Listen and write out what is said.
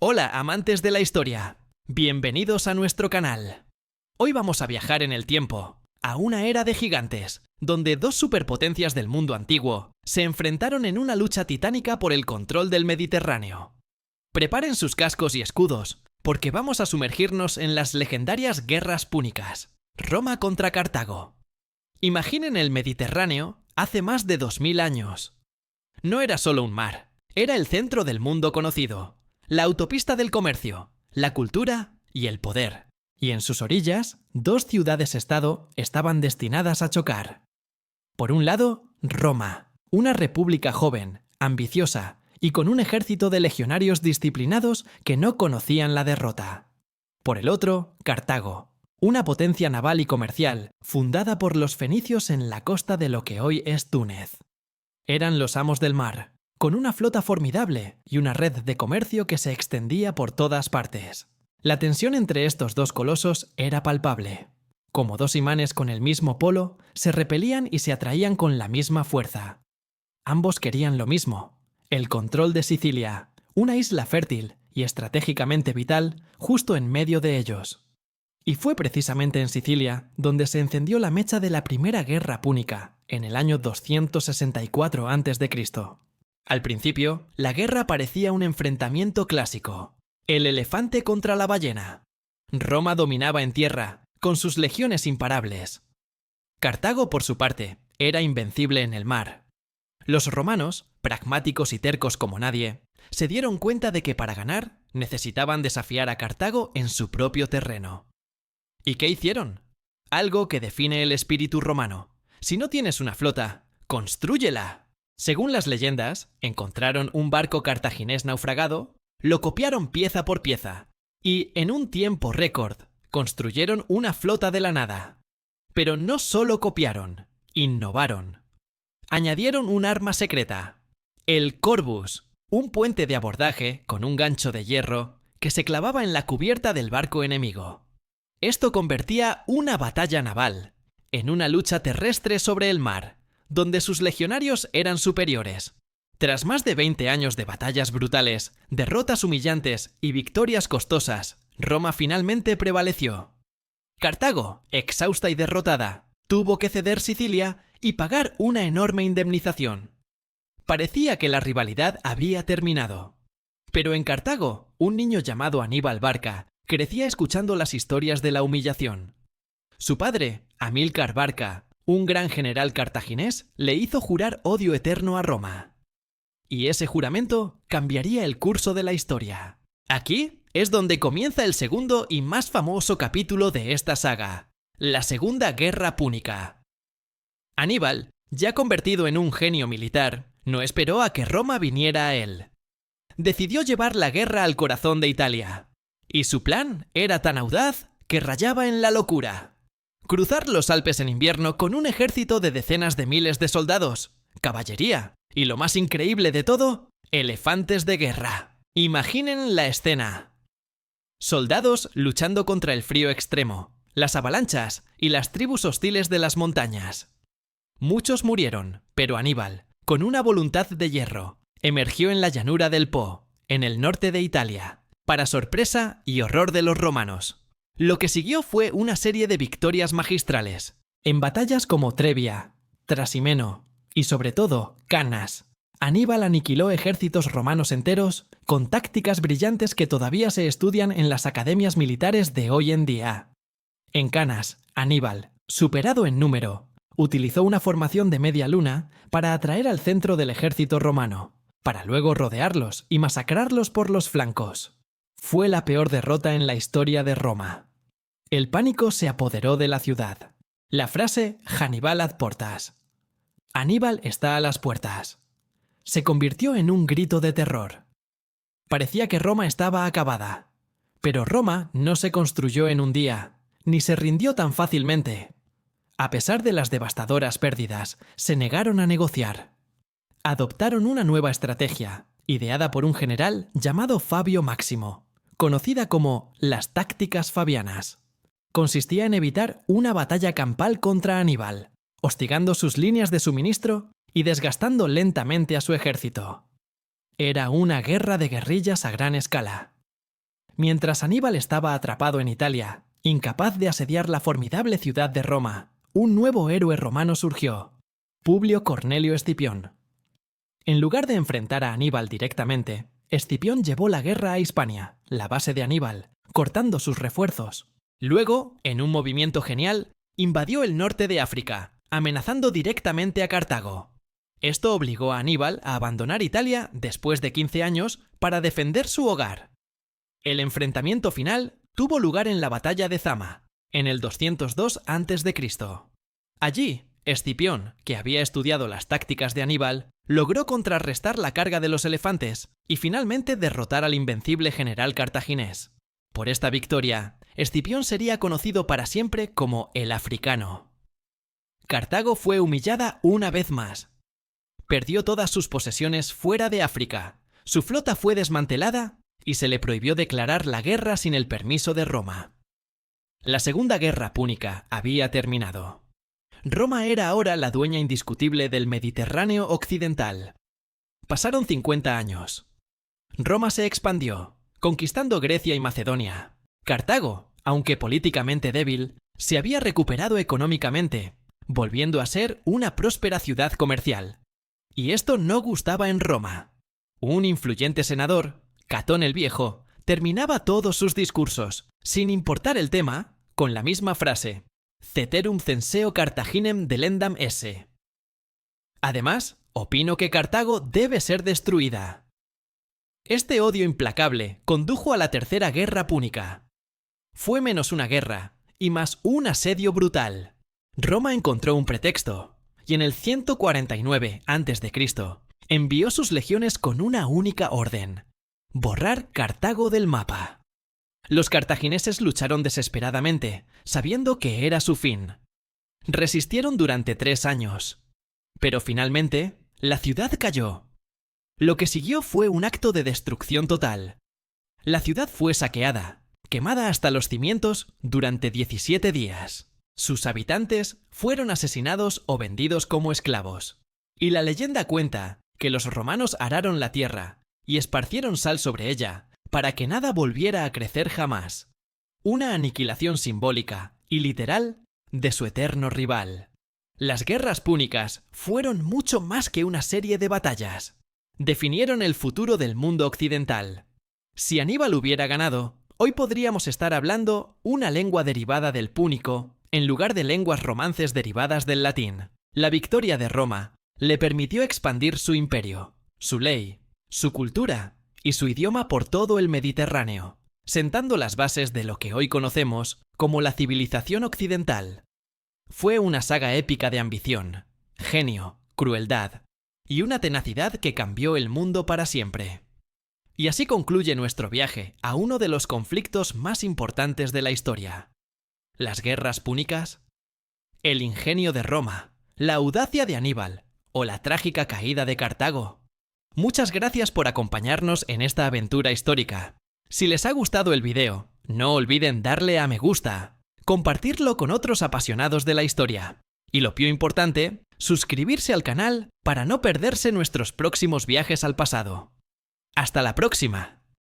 Hola, amantes de la historia. Bienvenidos a nuestro canal. Hoy vamos a viajar en el tiempo, a una era de gigantes, donde dos superpotencias del mundo antiguo se enfrentaron en una lucha titánica por el control del Mediterráneo. Preparen sus cascos y escudos, porque vamos a sumergirnos en las legendarias guerras púnicas, Roma contra Cartago. Imaginen el Mediterráneo hace más de 2000 años. No era solo un mar, era el centro del mundo conocido, la autopista del comercio, la cultura y el poder. Y en sus orillas, dos ciudades-estado estaban destinadas a chocar. Por un lado, Roma, una república joven, ambiciosa y con un ejército de legionarios disciplinados que no conocían la derrota. Por el otro, Cartago, una potencia naval y comercial fundada por los fenicios en la costa de lo que hoy es Túnez. Eran los amos del mar, con una flota formidable y una red de comercio que se extendía por todas partes. La tensión entre estos dos colosos era palpable. Como dos imanes con el mismo polo, se repelían y se atraían con la misma fuerza. Ambos querían lo mismo: el control de Sicilia, una isla fértil y estratégicamente vital justo en medio de ellos. Y fue precisamente en Sicilia donde se encendió la mecha de la primera guerra púnica, en el año 264 a.C. Al principio, la guerra parecía un enfrentamiento clásico: el elefante contra la ballena. Roma dominaba en tierra, con sus legiones imparables. Cartago, por su parte, era invencible en el mar. Los romanos, pragmáticos y tercos como nadie, se dieron cuenta de que para ganar necesitaban desafiar a Cartago en su propio terreno. ¿Y qué hicieron? Algo que define el espíritu romano. Si no tienes una flota, ¡constrúyela! Según las leyendas, encontraron un barco cartaginés naufragado, lo copiaron pieza por pieza y, en un tiempo récord, construyeron una flota de la nada. Pero no solo copiaron, innovaron. Añadieron un arma secreta: el corbus, un puente de abordaje con un gancho de hierro que se clavaba en la cubierta del barco enemigo. Esto convertía una batalla naval en una lucha terrestre sobre el mar, donde sus legionarios eran superiores. Tras más de 20 años de batallas brutales, derrotas humillantes y victorias costosas, Roma finalmente prevaleció. Cartago, exhausta y derrotada, tuvo que ceder Sicilia y pagar una enorme indemnización. Parecía que la rivalidad había terminado. Pero en Cartago, un niño llamado Aníbal Barca crecía escuchando las historias de la humillación. Su padre, Amílcar Barca, un gran general cartaginés, le hizo jurar odio eterno a Roma. Y ese juramento cambiaría el curso de la historia. Aquí es donde comienza el segundo y más famoso capítulo de esta saga: la Segunda Guerra Púnica. Aníbal, ya convertido en un genio militar, no esperó a que Roma viniera a él. Decidió llevar la guerra al corazón de Italia. Y su plan era tan audaz que rayaba en la locura: cruzar los Alpes en invierno con un ejército de decenas de miles de soldados, caballería y, lo más increíble de todo, elefantes de guerra. Imaginen la escena: soldados luchando contra el frío extremo, las avalanchas y las tribus hostiles de las montañas. Muchos murieron, pero Aníbal, con una voluntad de hierro, emergió en la llanura del Po, en el norte de Italia, para sorpresa y horror de los romanos. Lo que siguió fue una serie de victorias magistrales, en batallas como Trebia, Trasimeno y, sobre todo, Cannas. Aníbal aniquiló ejércitos romanos enteros con tácticas brillantes que todavía se estudian en las academias militares de hoy en día. En Cannas, Aníbal, superado en número, utilizó una formación de media luna para atraer al centro del ejército romano, para luego rodearlos y masacrarlos por los flancos. Fue la peor derrota en la historia de Roma. El pánico se apoderó de la ciudad. La frase Hannibal ad portas, Aníbal está a las puertas, se convirtió en un grito de terror. Parecía que Roma estaba acabada. Pero Roma no se construyó en un día, ni se rindió tan fácilmente. A pesar de las devastadoras pérdidas, se negaron a negociar. Adoptaron una nueva estrategia, ideada por un general llamado Fabio Máximo, conocida como las tácticas fabianas. Consistía en evitar una batalla campal contra Aníbal, hostigando sus líneas de suministro y desgastando lentamente a su ejército. Era una guerra de guerrillas a gran escala. Mientras Aníbal estaba atrapado en Italia, incapaz de asediar la formidable ciudad de Roma, un nuevo héroe romano surgió: Publio Cornelio Escipión. En lugar de enfrentar a Aníbal directamente, Escipión llevó la guerra a Hispania, la base de Aníbal, cortando sus refuerzos. Luego, en un movimiento genial, invadió el norte de África, amenazando directamente a Cartago. Esto obligó a Aníbal a abandonar Italia después de 15 años para defender su hogar. El enfrentamiento final tuvo lugar en la batalla de Zama, en el 202 a.C. Allí, Escipión, que había estudiado las tácticas de Aníbal, logró contrarrestar la carga de los elefantes y finalmente derrotar al invencible general cartaginés. Por esta victoria, Escipión sería conocido para siempre como el Africano. Cartago fue humillada una vez más. Perdió todas sus posesiones fuera de África, su flota fue desmantelada y se le prohibió declarar la guerra sin el permiso de Roma. La Segunda Guerra Púnica había terminado. Roma era ahora la dueña indiscutible del Mediterráneo occidental. Pasaron 50 años. Roma se expandió, conquistando Grecia y Macedonia. Cartago, aunque políticamente débil, se había recuperado económicamente, volviendo a ser una próspera ciudad comercial. Y esto no gustaba en Roma. Un influyente senador, Catón el Viejo, terminaba todos sus discursos, sin importar el tema, con la misma frase: Ceterum censeo Carthaginem delendam esse. Además, opino que Cartago debe ser destruida. Este odio implacable condujo a la Tercera Guerra Púnica. Fue menos una guerra y más un asedio brutal. Roma encontró un pretexto, y en el 149 a.C. envió sus legiones con una única orden: borrar Cartago del mapa. Los cartagineses lucharon desesperadamente, sabiendo que era su fin. Resistieron durante 3 años. Pero finalmente, la ciudad cayó. Lo que siguió fue un acto de destrucción total. La ciudad fue saqueada, quemada hasta los cimientos durante 17 días. Sus habitantes fueron asesinados o vendidos como esclavos. Y la leyenda cuenta que los romanos araron la tierra y esparcieron sal sobre ella para que nada volviera a crecer jamás. Una aniquilación simbólica y literal de su eterno rival. Las guerras púnicas fueron mucho más que una serie de batallas. Definieron el futuro del mundo occidental. Si Aníbal hubiera ganado, hoy podríamos estar hablando una lengua derivada del púnico en lugar de lenguas romances derivadas del latín. La victoria de Roma le permitió expandir su imperio, su ley, su cultura y su idioma por todo el Mediterráneo, sentando las bases de lo que hoy conocemos como la civilización occidental. Fue una saga épica de ambición, genio, crueldad y una tenacidad que cambió el mundo para siempre. Y así concluye nuestro viaje a uno de los conflictos más importantes de la historia: las guerras púnicas, el ingenio de Roma, la audacia de Aníbal o la trágica caída de Cartago. Muchas gracias por acompañarnos en esta aventura histórica. Si les ha gustado el video, no olviden darle a me gusta, compartirlo con otros apasionados de la historia y, lo πιο importante, suscribirse al canal para no perderse nuestros próximos viajes al pasado. ¡Hasta la próxima!